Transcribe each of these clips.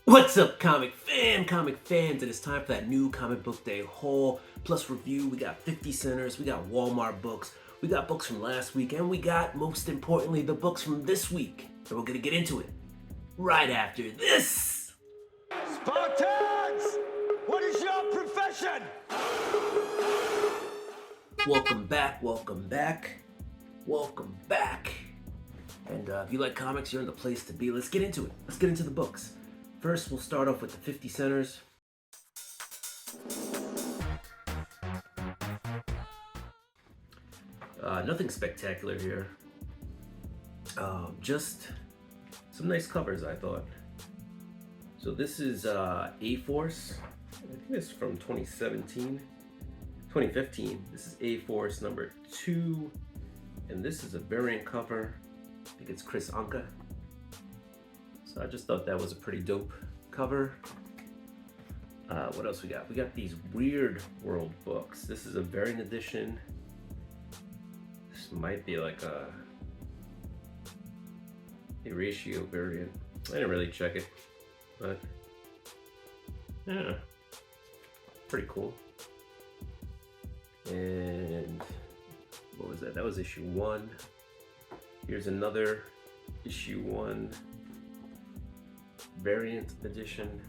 What's up, comic fans? It is time for that new comic book day haul plus review. We got 50 centers, we got Walmart books, we got books from last week, and we got, most importantly, the books from this week. And we're gonna get into it right after this. Spartans! What is your profession? Welcome back. And if you like comics, you're in the place to be. Let's get into it. Let's get into the books. First, we'll start off with the 50 centers. Nothing spectacular here. Just some nice covers, I thought. So this is A-Force. I think it's from 2015. This is A-Force number 2. And this is a variant cover. I think it's Chris Anka. So I just thought that was a pretty dope cover. What else we got? We got these Weird World books. This is a variant edition. This might be like a ratio variant. I didn't really check it, but yeah, pretty cool. And what was that? That was issue 1. Here's another issue 1 variant edition.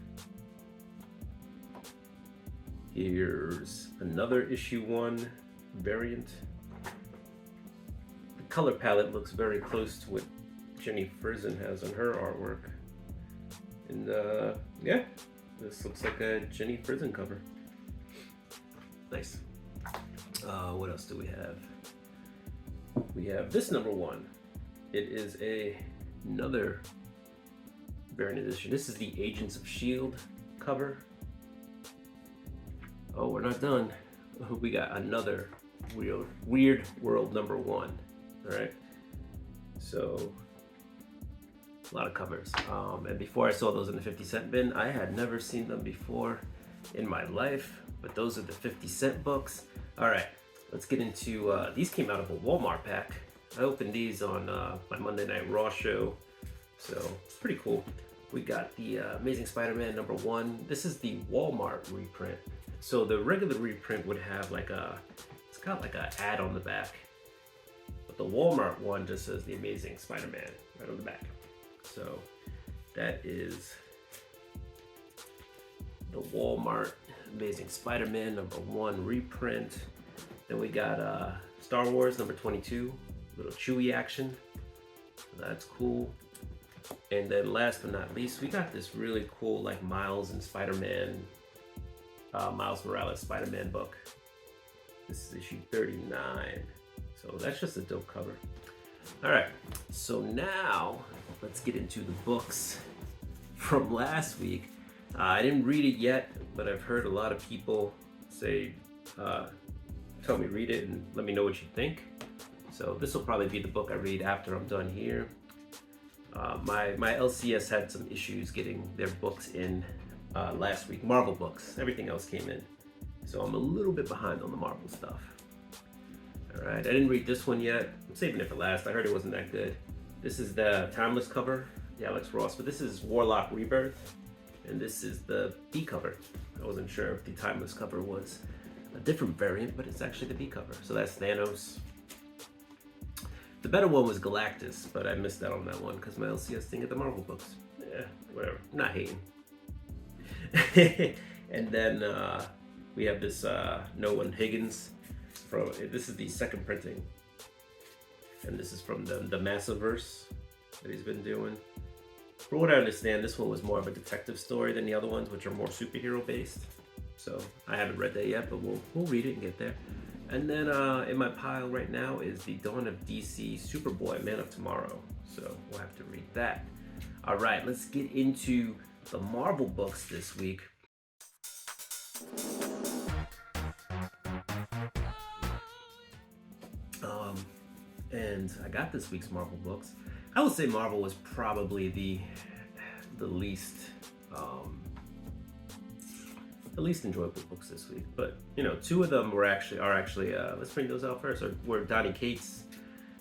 Here's another issue 1 variant. The color palette looks very close to what Jenny Frison has on her artwork. And yeah, this looks like a Jenny Frison cover. Nice. What else do we have? We have this number 1. It is another variant edition. This is the Agents of S.H.I.E.L.D. cover. Oh, we're not done. We got another Weird World number 1. All right. So a lot of covers. And before I saw those in the 50-cent bin, I had never seen them before in my life. But those are the 50-cent books. All right. Let's get into these. Came out of a Walmart pack. I opened these on my Monday Night Raw show, so pretty cool. We got the Amazing Spider-Man number 1. This is the Walmart reprint. So the regular reprint would have it's got like a ad on the back, but the Walmart one just says the Amazing Spider-Man right on the back. So that is the Walmart Amazing Spider-Man number 1 reprint. Then we got Star Wars number 22, little Chewie action. That's cool. And then last but not least, we got this really cool like Miles Morales Spider-Man book. This is issue 39. So that's just a dope cover. All right, so now let's get into the books from last week. I didn't read it yet, but I've heard a lot of people say, tell me read it and let me know what you think. So this will probably be the book I read after I'm done here. My LCS had some issues getting their books in last week. Marvel books, everything else came in. So I'm a little bit behind on the Marvel stuff. All right, I didn't read this one yet. I'm saving it for last. I heard it wasn't that good. This is the Timeless cover, the Alex Ross, but this is Warlock Rebirth. And this is the B cover. I wasn't sure if the Timeless cover was a different variant, but it's actually the B cover. So that's Thanos. The better one was Galactus, but I missed out on that one because my LCS didn't get the Marvel books. Yeah, whatever. I'm not hating. And then we have this Nolan Higgins. This is the second printing. And this is from the Massiverse that he's been doing. For what I understand, this one was more of a detective story than the other ones, which are more superhero based. So I haven't read that yet, but we'll read it and get there. And then in my pile right now is the Dawn of DC Superboy Man of Tomorrow. So we'll have to read that. All right, let's get into the Marvel books this week. And I got this week's Marvel books. I would say Marvel was probably the least enjoyable books this week. But you know, 2 of them are actually let's bring those out first. Were Donny Cates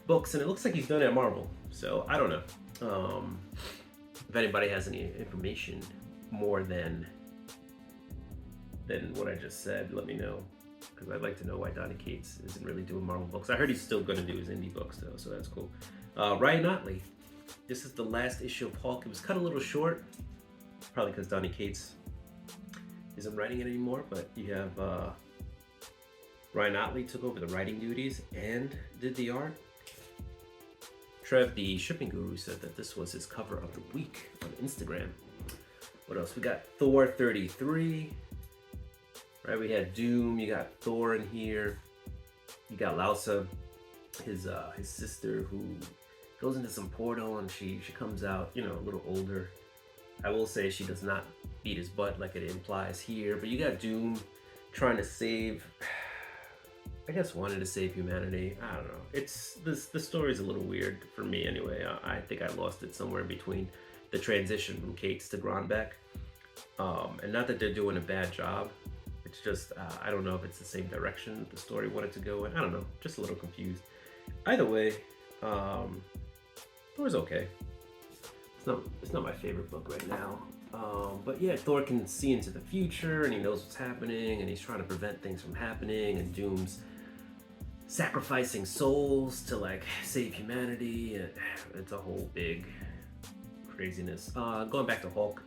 books, and it looks like he's done it at Marvel. So I don't know. If anybody has any information more than what I just said, let me know, because I'd like to know why Donny Cates isn't really doing Marvel books. I heard he's still going to do his indie books though, so that's cool. Ryan Otley, this is the last issue of Hulk. It was cut a little short, probably because Donny Cates isn't writing it anymore, but you have Ryan Otley took over the writing duties and did the art. Trev, the shipping guru, said that this was his cover of the week on Instagram. What else? We got Thor 33. Right, we had Doom. You got Thor in here. You got Lausa, his sister, who goes into some portal and she comes out, you know, a little older. I will say she does not beat his butt like it implies here. But you got Doom trying to save. I guess wanted to save humanity. I don't know. It's the story's a little weird for me anyway. I think I lost it somewhere between the transition from Cates to Gronbeck. And not that they're doing a bad job. It's just, I don't know if it's the same direction that the story wanted to go in. I don't know, just a little confused. Either way, it was okay. It's not my favorite book right now. But yeah, Thor can see into the future and he knows what's happening and he's trying to prevent things from happening, and Doom's sacrificing souls to like save humanity, and it's a whole big craziness. Going back to Hulk,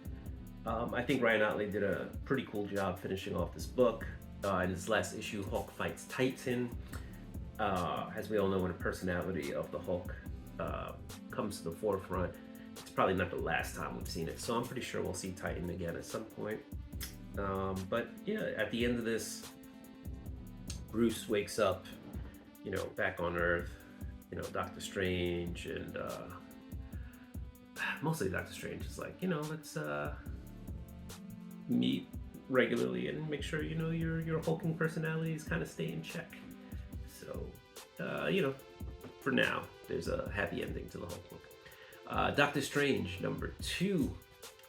I think Ryan Otley did a pretty cool job finishing off this book. In his last issue, Hulk fights Titan. As we all know, when the personality of the Hulk comes to the forefront, it's probably not the last time we've seen it. So I'm pretty sure we'll see Titan again at some point. But yeah, at the end of this, Bruce wakes up, you know, back on Earth. You know, Doctor Strange and mostly Doctor Strange is like, you know, let's meet regularly and make sure, you know, your hulking personalities kind of stay in check. So, you know, for now, there's a happy ending to the Hulk book. Doctor Strange #2.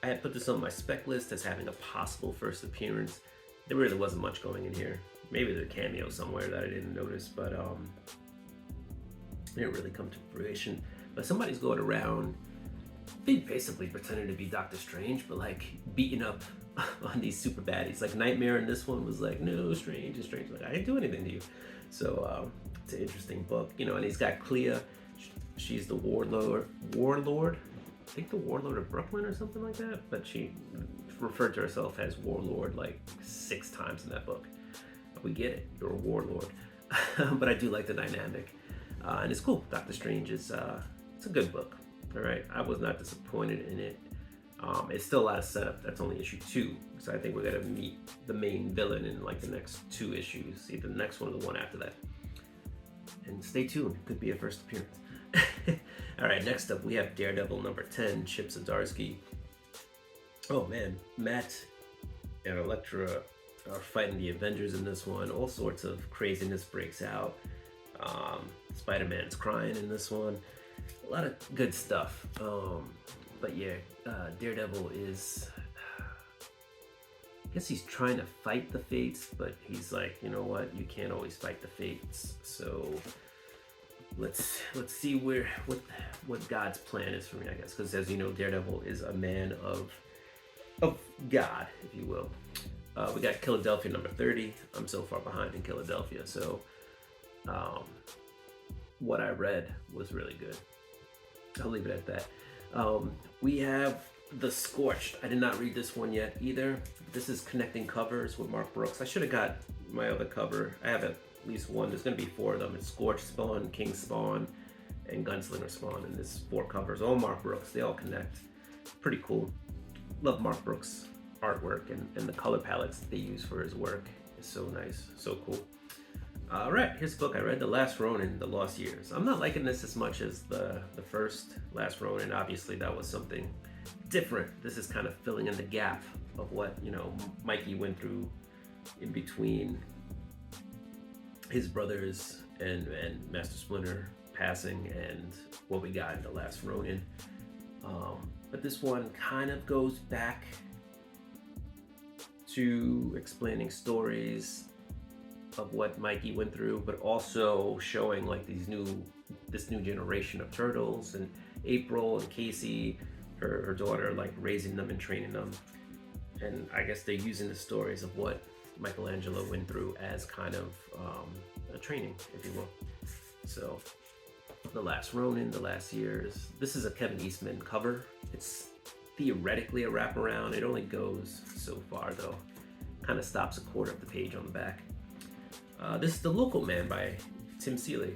I had put this on my spec list as having a possible first appearance. There really wasn't much going in here. Maybe there's a cameo somewhere that I didn't notice, but it didn't really come to fruition. But somebody's going around, they basically pretending to be Doctor Strange, but like beating up on these super baddies. Like Nightmare in this one was like, no, Strange is Strange. Like, I didn't do anything to you. So it's an interesting book, you know. And he's got Clea. She's the warlord. I think the warlord of Brooklyn or something like that. But she referred to herself as warlord like 6 times in that book. We get it. You're a warlord. But I do like the dynamic. And it's cool. Doctor Strange is it's a good book. All right. I was not disappointed in it. It's still a lot of setup. That's only issue 2. So I think we're going to meet the main villain in like the next 2 issues. Either the next one or the one after that. And stay tuned. It could be a first appearance. All right. Next up, we have Daredevil #10, Chip Zdarsky. Oh, man. Matt and Elektra are fighting the Avengers in this one. All sorts of craziness breaks out. Spider-Man's crying in this one. A lot of good stuff. But yeah, Daredevil is, I guess he's trying to fight the fates, but he's like, you know what? You can't always fight the fates. So let's see what God's plan is for me, I guess. Because as you know, Daredevil is a man of God, if you will. We got Philadelphia #30. I'm so far behind in Philadelphia, so what I read was really good. I'll leave it at that. We have The Scorched. I did not read this one yet either. This is Connecting Covers with Mark Brooks. I should have got my other cover. I have at least one. There's going to be 4 of them. It's Scorched Spawn, King Spawn, and Gunslinger Spawn. And there's 4 covers. All Mark Brooks. They all connect. Pretty cool. Love Mark Brooks' artwork, and the color palettes that they use for his work is so nice. So cool. All right, here's a book I read, The Last Ronin, The Lost Years. I'm not liking this as much as the first Last Ronin. Obviously, that was something different. This is kind of filling in the gap of what, you know, Mikey went through in between his brothers and Master Splinter passing and what we got in The Last Ronin. But this one kind of goes back to explaining stories of what Mikey went through, but also showing like this new generation of turtles, and April and Casey, her daughter, like raising them and training them. and I guess they're using the stories of what Michelangelo went through as kind of a training, if you will. So, The Last Ronin, The Last Years. This is a Kevin Eastman cover. It's theoretically a wraparound. It only goes so far, though. Kind of stops a quarter of the page on the back. This is The Local Man by Tim Seeley.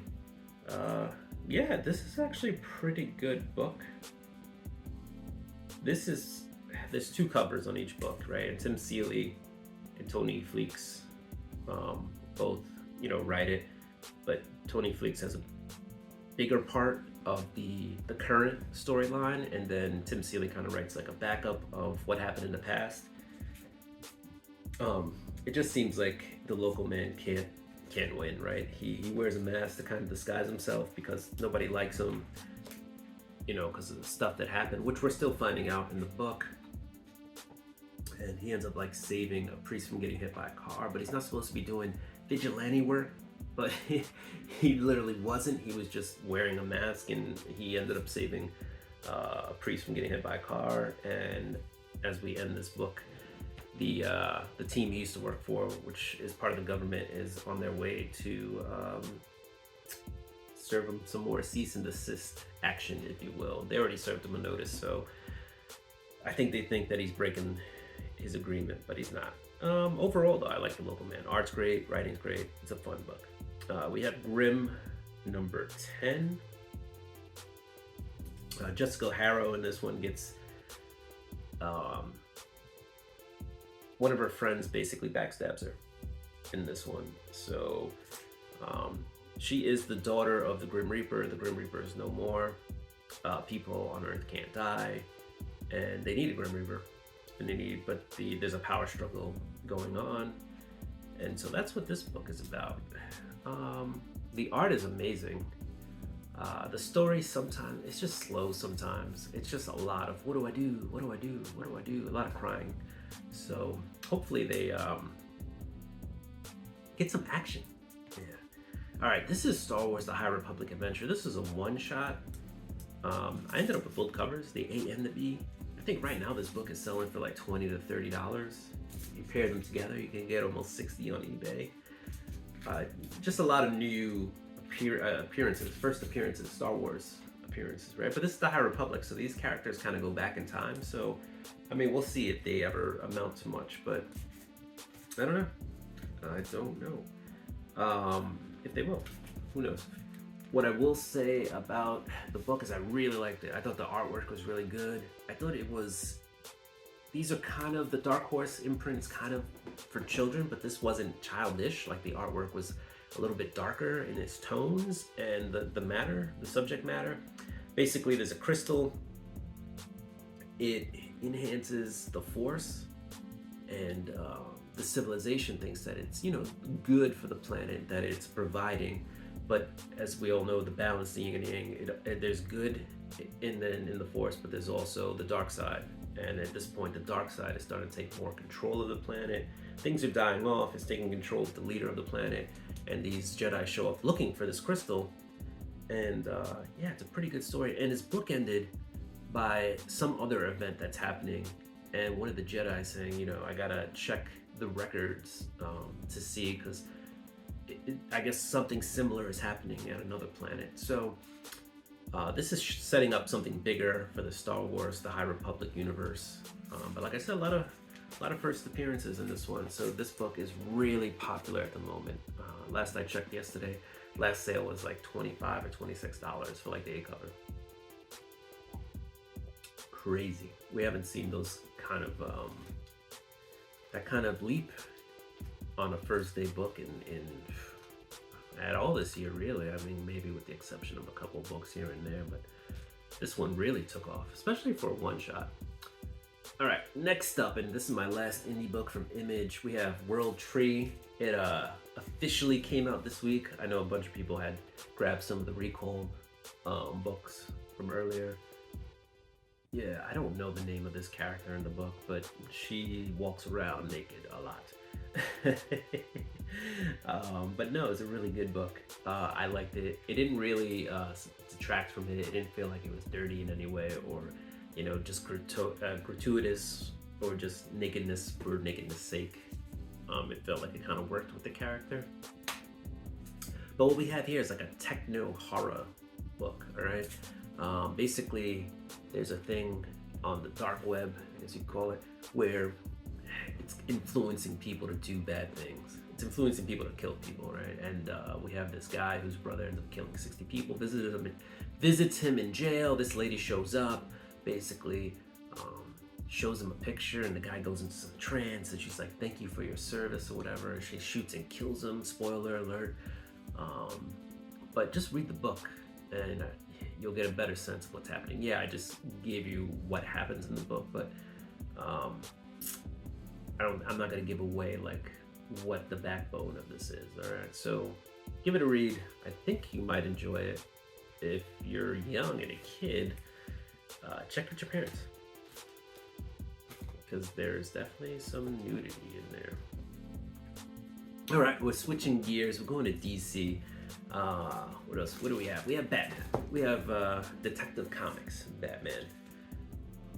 Yeah, this is actually a pretty good book. There's two covers on each book, right? And Tim Seeley and Tony Fleeks both, write it, but Tony Fleeks has a bigger part of the current storyline, and then Tim Seeley kind of writes like a backup of what happened in the past. It just seems like the local man can't win, right? He wears a mask to kind of disguise himself because nobody likes him, because of the stuff that happened, which we're still finding out in the book. And he ends up like saving a priest from getting hit by a car, but he's not supposed to be doing vigilante work. But he literally wasn't. He was just wearing a mask, and he ended up saving a priest from getting hit by a car. And as we end this book, the team he used to work for, which is part of the government, is on their way to serve him some more cease and desist action, if you will. They already served him a notice, so I think they think that he's breaking his agreement, but he's not. Overall, though, I like The Local Man. Art's great, writing's great. It's a fun book. We have Grimm number 10. Jessica Harrow in this one gets one of her friends basically backstabs her in this one. So she is the daughter of the Grim Reaper. The Grim Reaper is no more. People on Earth can't die, and they need a Grim Reaper. But there's a power struggle going on, and so that's what this book is about. The art is amazing. The story sometimes it's just slow. Sometimes it's just a lot of what do I do? What do I do? What do I do? A lot of crying. So hopefully they get some action. Yeah. All right. This is Star Wars: The High Republic Adventure. This is a one-shot. I ended up with both covers, the A and the B. I think right now this book is selling for like $20 to $30. You pair them together, you can get almost $60 on eBay. Just a lot of new appearances, first appearances, Star Wars appearances, right? But this is the High Republic, so these characters kind of go back in time. So, I mean, we'll see if they ever amount to much, but I don't know. I don't know if they will. Who knows? What I will say about the book is I really liked it. I thought the artwork was really good. I thought these are kind of, the Dark Horse imprints kind of for children, but this wasn't childish. Like the artwork was a little bit darker in its tones, and the subject matter. Basically, there's a crystal. It enhances the Force, and the civilization thinks that it's, good for the planet, that it's providing. But as we all know, the balance, the yin and yang, there's good in the Force, but there's also the dark side. And at this point, the dark side is starting to take more control of the planet. Things are dying off. It's taking control of the leader of the planet. And these Jedi show up looking for this crystal. And yeah, it's a pretty good story. And it's bookended by some other event that's happening. And one of the Jedi saying, I gotta check the records to see, because I guess something similar is happening at another planet. So this is setting up something bigger for the Star Wars, the High Republic universe. But like I said, a lot of first appearances in this one. So this book is really popular at the moment. Last I checked yesterday, last sale was like $25 or $26 for like the A cover. Crazy. We haven't seen those kind of that kind of leap on a first day book in at all this year, really. I mean, maybe with the exception of a couple books here and there, but this one really took off, especially for a one shot. All right, next up, and this is my last indie book from Image, we have World Tree. It officially came out this week. I know a bunch of people had grabbed some of the recalled books from earlier. Yeah, I don't know the name of this character in the book, but she walks around naked a lot. But no, it's a really good book. I liked it. It didn't really detract from it. It didn't feel like it was dirty in any way, or just gratuitous or just nakedness for nakedness sake. It felt like it kind of worked with the character. But what we have here is like a techno horror book, all right? Basically, there's a thing on the dark web, as you call it, where it's influencing people to do bad things. It's influencing people to kill people, right? And we have this guy whose brother ends up killing 60 people, visits him in jail. This lady shows up, basically shows him a picture, and the guy goes into some trance, and she's like, thank you for your service or whatever. She shoots and kills him, spoiler alert. But just read the book and you'll get a better sense of what's happening. Yeah, I just gave you what happens in the book, but I'm not gonna give away like what the backbone of this is. All right, so give it a read. I think you might enjoy it. If you're young and a kid, check with your parents, because there's definitely some nudity in there. All right, we're switching gears. We're going to DC. What else? What do we have? We have Batman. We have Detective Comics, Batman.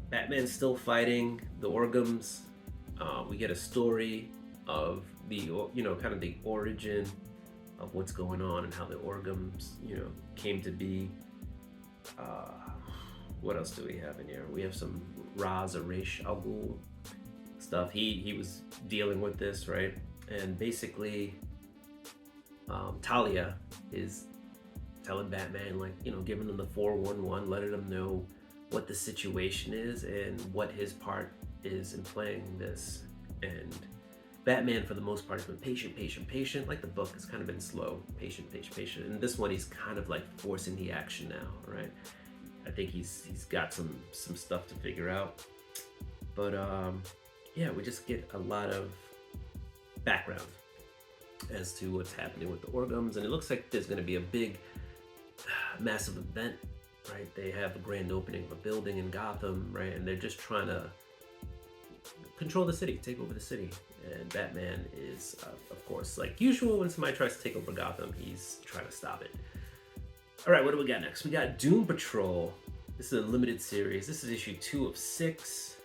Batman's still fighting the Orgums. We get a story of the, kind of the origin of what's going on and how the Orgums, came to be. What else do we have in here? We have some Ra's al Ghul stuff. He was dealing with this, right? And basically, Talia is telling Batman, giving him the 411, letting him know what the situation is and what his part is in playing this. And Batman, for the most part, has been patient. Like the book has kind of been slow, patient. And this one, he's kind of like forcing the action now, right? I think he's got some stuff to figure out. But yeah, we just get a lot of background as to what's happening with the Orgums, and it looks like there's going to be a big, massive event, right? They have a grand opening of a building in Gotham, right? And they're just trying to control the city, take over the city. And Batman is, of course, like usual, when somebody tries to take over Gotham, he's trying to stop it. All right, what do we got next? We got Doom Patrol. This is a limited series. This is issue 2 of 6.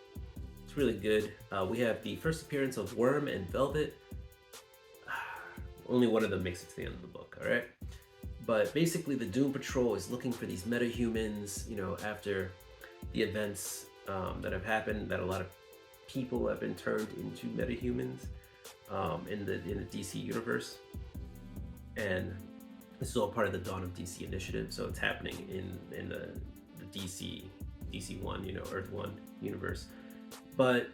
It's really good. We have the first appearance of Worm and Velvet. Only one of them makes it to the end of the book, all right? But basically, the Doom Patrol is looking for these metahumans, after the events that have happened, that a lot of people have been turned into metahumans in the DC universe. And this is all part of the Dawn of DC initiative, so it's happening in the DC 1, Earth 1 universe. But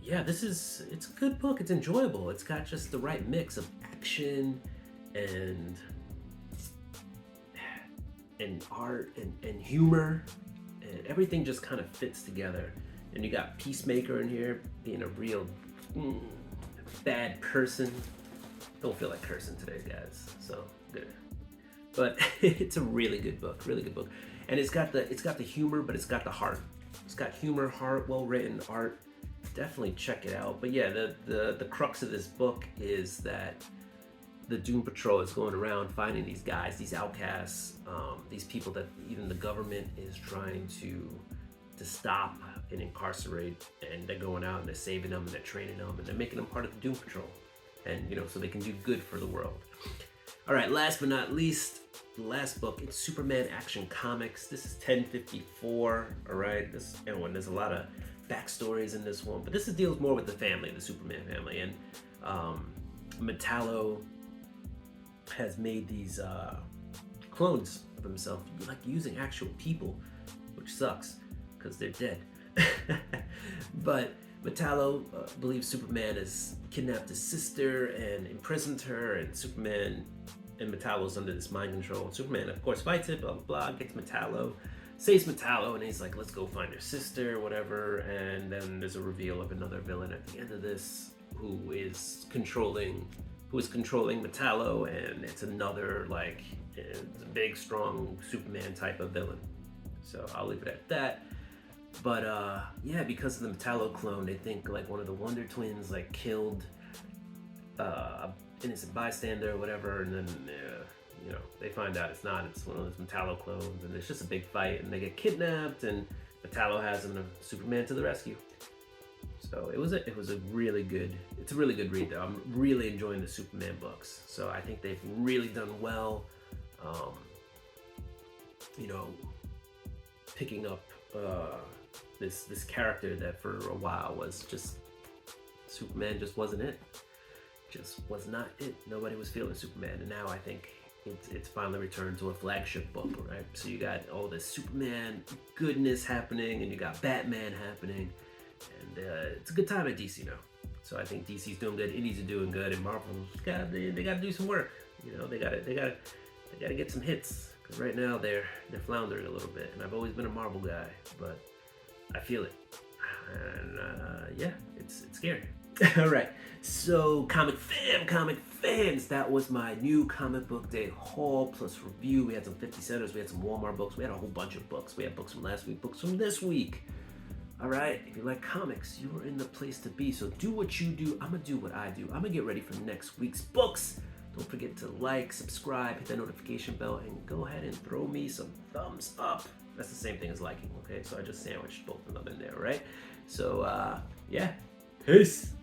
yeah, it's a good book. It's enjoyable. It's got just the right mix of action and art and humor, and everything just kind of fits together. And you got Peacemaker in here being a real bad person. Don't feel like cursing today, guys, so good. But it's a really good book, and it's got the humor, but it's got the heart. It's got humor, heart, well written art. Definitely check it out. But yeah, the crux of this book is that the Doom Patrol is going around finding these guys, these outcasts, these people that even the government is trying to stop and incarcerate, and they're going out and they're saving them and they're training them and they're making them part of the Doom Patrol, and so they can do good for the world. All right, last but not least, the last book, it's Superman Action Comics. This is 1054. All right, this one, there's a lot of backstories in this one, but this deals more with the family, the Superman family. And Metallo has made these clones of himself, like using actual people, which sucks because they're dead. But Metallo believes Superman has kidnapped his sister and imprisoned her, and Superman and Metallo's under this mind control. Superman, of course, fights it, blah, blah, blah, gets Metallo, saves Metallo, and he's like, let's go find her sister, whatever. And then there's a reveal of another villain at the end of this who is controlling Metallo, and it's another, like, it's a big, strong Superman type of villain. So I'll leave it at that. But yeah, because of the Metallo clone, they think like one of the Wonder Twins like killed an innocent bystander or whatever, and then they find out it's not. It's one of those Metallo clones, and it's just a big fight, and they get kidnapped, and Metallo has them, and Superman to the rescue. So it was a really good, it's a really good read though. I'm really enjoying the Superman books. So I think they've really done well, you know, picking up this character that for a while was just, Superman just wasn't it. Just was not it. Nobody was feeling Superman, and now I think it's finally returned to a flagship book, right? So you got all this Superman goodness happening, and you got Batman happening, and it's a good time at DC now. So I think DC's doing good, Indies are doing good, and Marvel's they got to do some work. You know, they got to get some hits, because right now they're floundering a little bit. And I've always been a Marvel guy, but I feel it, and yeah, it's scary. All right, so comic fans, that was my new comic book day haul plus review. We had some 50 centers, we had some Walmart books, we had a whole bunch of books. We had books from last week, books from this week. All right, if you like comics, you are in the place to be. So do what you do. I'm gonna do what I do. I'm gonna get ready for next week's books. Don't forget to like, subscribe, hit that notification bell, and go ahead and throw me some thumbs up. That's the same thing as liking, okay? So I just sandwiched both of them in there, right? So yeah, peace.